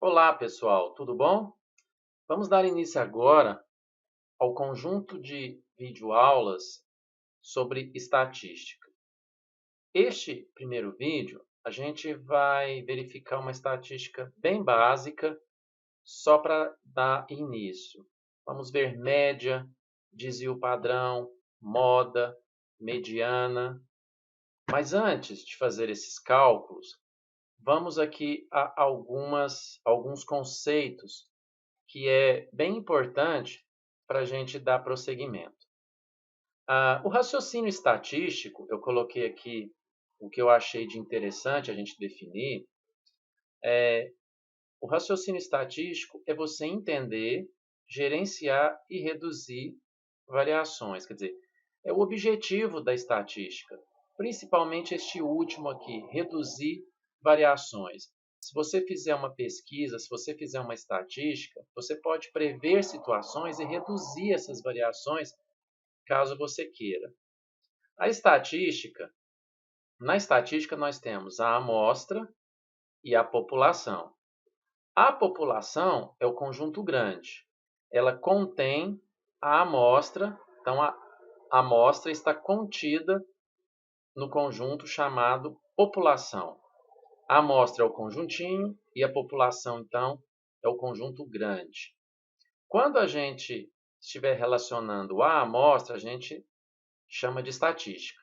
Olá, pessoal, tudo bom? Vamos dar início agora ao conjunto de videoaulas sobre estatística. Este primeiro vídeo, a gente vai verificar uma estatística bem básica, só para dar início. Vamos ver média, desvio padrão, moda, mediana. Mas antes de fazer esses cálculos, vamos aqui a alguns conceitos que é bem importante para a gente dar prosseguimento. O raciocínio estatístico, eu coloquei aqui o que eu achei de interessante a gente definir. O raciocínio estatístico é você entender, gerenciar e reduzir variações. Quer dizer, é o objetivo da estatística, principalmente este último aqui, reduzir variações. Se você fizer uma pesquisa, se você fizer uma estatística, você pode prever situações e reduzir essas variações caso você queira. Na estatística nós temos a amostra e a população. A população é o conjunto grande. Ela contém a amostra, então a amostra está contida no conjunto chamado população. A amostra é o conjuntinho e a população, então, é o conjunto grande. Quando a gente estiver relacionando a amostra, a gente chama de estatística.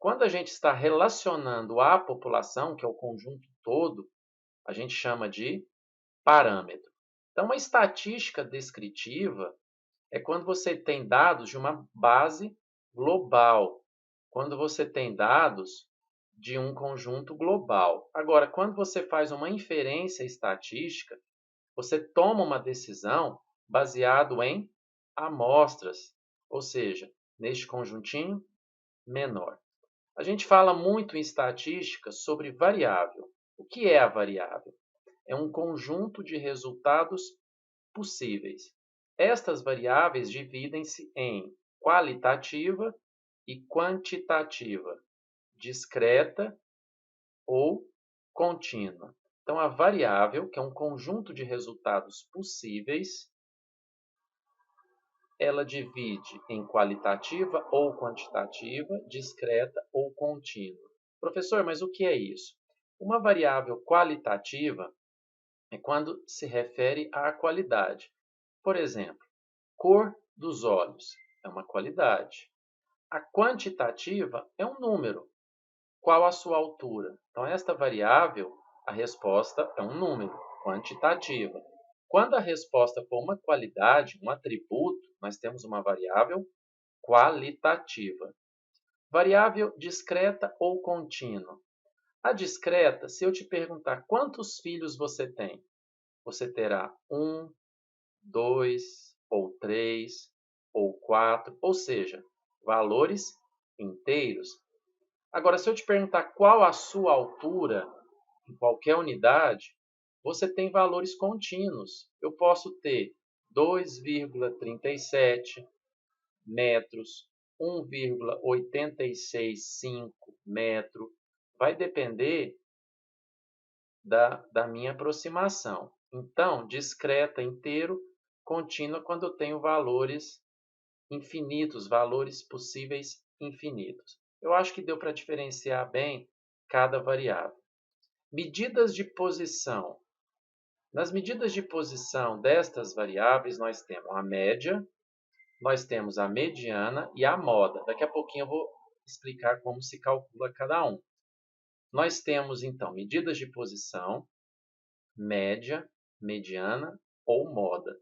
Quando a gente está relacionando a população, que é o conjunto todo, a gente chama de parâmetro. Então, uma estatística descritiva é quando você tem dados de uma base global, quando você tem dados de um conjunto global. Agora, quando você faz uma inferência estatística, você toma uma decisão baseado em amostras, ou seja, neste conjuntinho menor. A gente fala muito em estatística sobre variável. O que é a variável? É um conjunto de resultados possíveis. Estas variáveis dividem-se em qualitativa e quantitativa, discreta ou contínua. Então, a variável, que é um conjunto de resultados possíveis, ela divide em qualitativa ou quantitativa, discreta ou contínua. Professor, mas o que é isso? Uma variável qualitativa é quando se refere à qualidade. Por exemplo, cor dos olhos é uma qualidade. A quantitativa é um número. Qual a sua altura? Então, esta variável, a resposta é um número, quantitativa. Quando a resposta for uma qualidade, um atributo, nós temos uma variável qualitativa. Variável discreta ou contínua. A discreta, se eu te perguntar quantos filhos você tem, você terá um, dois, ou três, ou quatro, ou seja, valores inteiros. Agora, se eu te perguntar qual a sua altura em qualquer unidade, você tem valores contínuos. Eu posso ter 2,37 metros, 1,865 metro. Vai depender da minha aproximação. Então, discreta, inteiro, contínua, quando eu tenho valores infinitos, valores possíveis infinitos. Eu acho que deu para diferenciar bem cada variável. Medidas de posição. Nas medidas de posição destas variáveis, nós temos a média, nós temos a mediana e a moda. Daqui a pouquinho eu vou explicar como se calcula cada um. Nós temos, então, medidas de posição, média, mediana ou moda.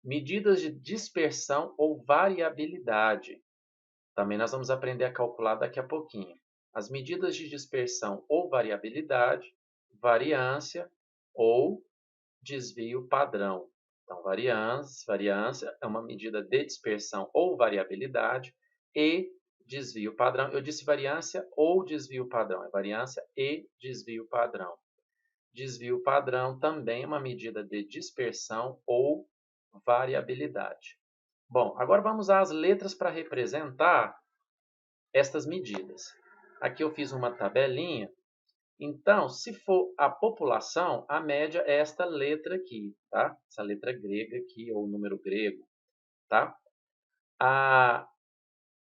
Medidas de dispersão ou variabilidade. Também nós vamos aprender a calcular daqui a pouquinho. As medidas de dispersão ou variabilidade, variância ou desvio padrão. Então, variância é uma medida de dispersão ou variabilidade e desvio padrão. Eu disse variância ou desvio padrão, é variância e desvio padrão. Desvio padrão também é uma medida de dispersão ou variabilidade. Bom, agora vamos às letras para representar estas medidas. Aqui eu fiz uma tabelinha Então, se for a população, a média é esta letra aqui, tá? Essa letra grega aqui, ou número grego, tá?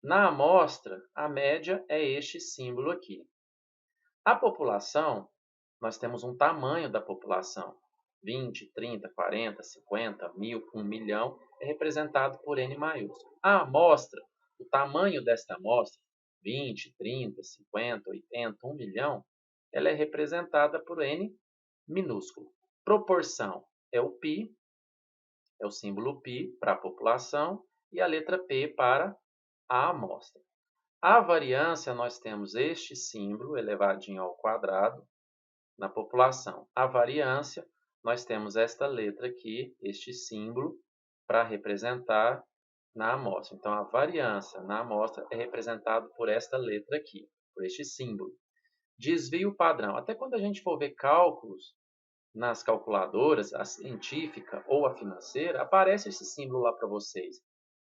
Na amostra, a média é este símbolo aqui. A população, nós temos um tamanho da população. 20, 30, 40, 50, 1000, 1 milhão, é representado por N maiúsculo. A amostra, o tamanho desta amostra, 20, 30, 50, 80, 1 milhão, ela é representada por N minúsculo. Proporção é o π, é o símbolo π para a população, e a letra P para a amostra. A variância, nós temos este símbolo elevadinho ao quadrado na população. A variância, nós temos esta letra aqui, este símbolo, para representar na amostra. Então, a variância na amostra é representada por esta letra aqui, por este símbolo. Desvio padrão. Até quando a gente for ver cálculos nas calculadoras, a científica ou a financeira, aparece esse símbolo lá para vocês,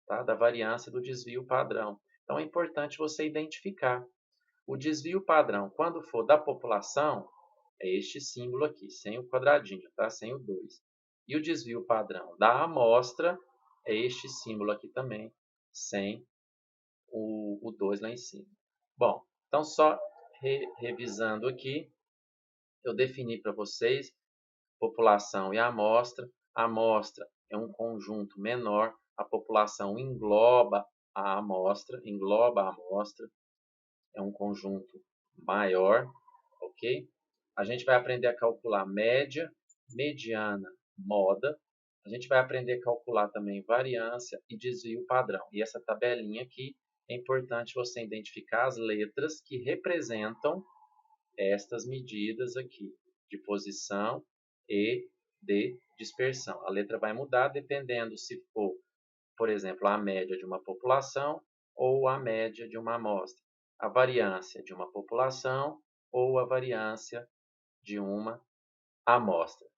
tá? Da variância do desvio padrão. Então, é importante você identificar. O desvio padrão, quando for da população, é este símbolo aqui, sem o quadradinho, tá? Sem o 2. E o desvio padrão da amostra é este símbolo aqui também, sem o 2 lá em cima. Bom, então só revisando aqui, eu defini para vocês população e amostra. A amostra é um conjunto menor, a população engloba a amostra, é um conjunto maior, ok? A gente vai aprender a calcular média, mediana, moda. A gente vai aprender a calcular também variância e desvio padrão. E essa tabelinha aqui, é importante você identificar as letras que representam estas medidas aqui, de posição e de dispersão. A letra vai mudar dependendo se for, por exemplo, a média de uma população ou a média de uma amostra. A variância de uma população ou a variância de uma amostra.